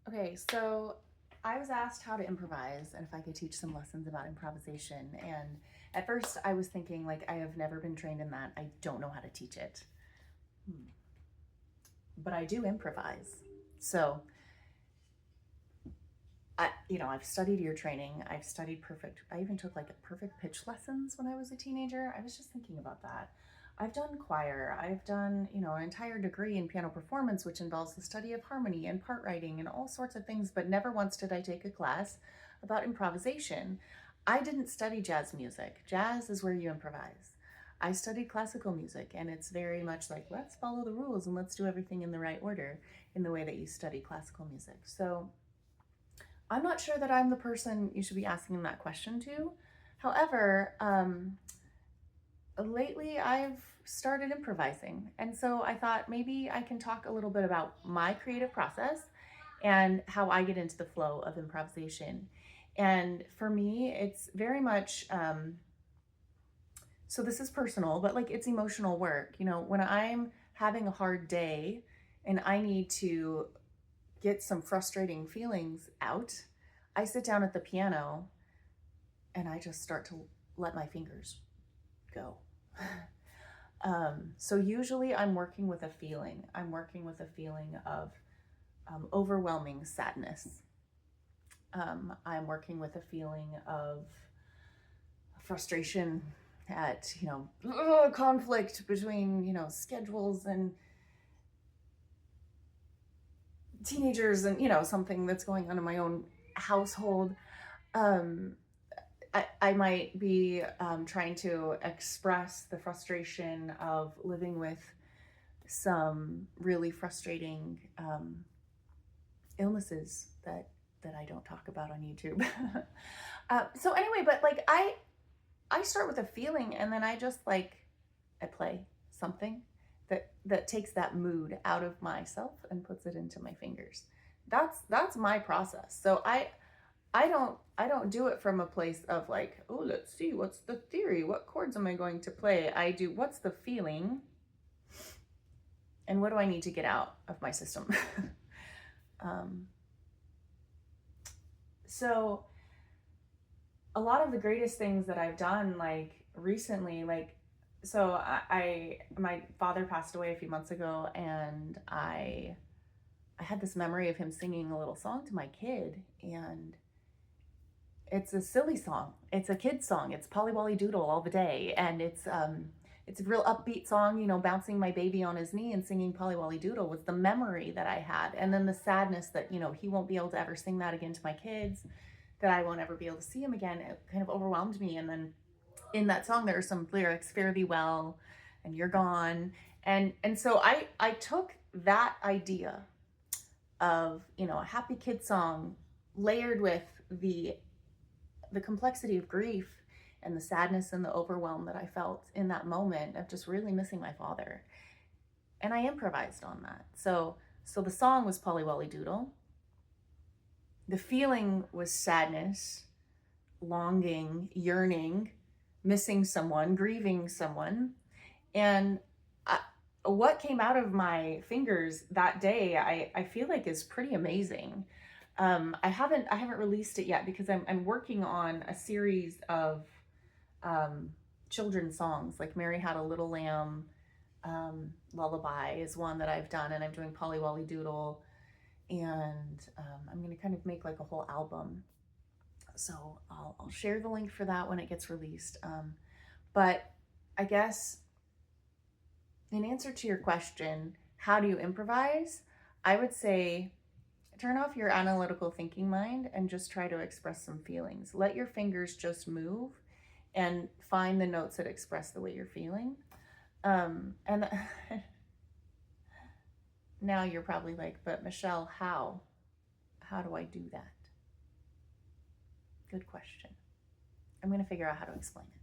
Okay, so I was asked how to improvise and if I could teach some lessons about improvisation. And at first I was thinking, like, I have never been trained in that. I don't know how to teach it. But I do improvise. So I've studied ear training. I've studied I even took like perfect pitch lessons when I was a teenager. I was just thinking about that. I've done choir. I've done, an entire degree in piano performance, which involves the study of harmony and part writing and all sorts of things, but never once did I take a class about improvisation. I didn't study jazz music. Jazz is where you improvise. I studied classical music, and it's very much like, let's follow the rules and let's do everything in the right order in the way that you study classical music. So I'm not sure that I'm the person you should be asking that question to. However, lately I've started improvising. And so I thought maybe I can talk a little bit about my creative process and how I get into the flow of improvisation. And for me, it's very much, so this is personal, but like it's emotional work. When I'm having a hard day and I need to get some frustrating feelings out, I sit down at the piano and I just start to let my fingers go. So usually I'm working with a feeling. I'm working with a feeling of overwhelming sadness. I'm working with a feeling of frustration at, conflict between, schedules and teenagers and, something that's going on in my own household. I might be trying to express the frustration of living with some really frustrating illnesses that I don't talk about on YouTube. So anyway, but like I start with a feeling, and then I just I play something that takes that mood out of myself and puts it into my fingers. That's my process. So I don't do it from a place of like, oh, let's see, what's the theory? What chords am I going to play? I do, what's the feeling? And what do I need to get out of my system? So a lot of the greatest things that I've done, like recently, so my father passed away a few months ago, and I had this memory of him singing a little song to my kid, and it's a silly song. It's a kid's song. It's Polly Wolly Doodle all the day. And it's a real upbeat song, bouncing my baby on his knee and singing Polly Wolly Doodle was the memory that I had. And then the sadness that, he won't be able to ever sing that again to my kids, that I won't ever be able to see him again. It kind of overwhelmed me. And then in that song, there are some lyrics, fare thee well, and you're gone. And so I took that idea of, a happy kid song layered with the complexity of grief and the sadness and the overwhelm that I felt in that moment of just really missing my father. And I improvised on that. So the song was Polly Wolly Doodle. The feeling was sadness, longing, yearning, missing someone, grieving someone. And what came out of my fingers that day, I feel like is pretty amazing. I haven't released it yet because I'm working on a series of children's songs, like Mary Had a Little Lamb, Lullaby is one that I've done, and I'm doing Polly Wolly Doodle, and I'm going to kind of make like a whole album. So I'll share the link for that when it gets released. But I guess in answer to your question, how do you improvise? I would say turn off your analytical thinking mind and just try to express some feelings. Let your fingers just move and find the notes that express the way you're feeling. And now you're probably like, but Michelle, how? How do I do that? Good question. I'm going to figure out how to explain it.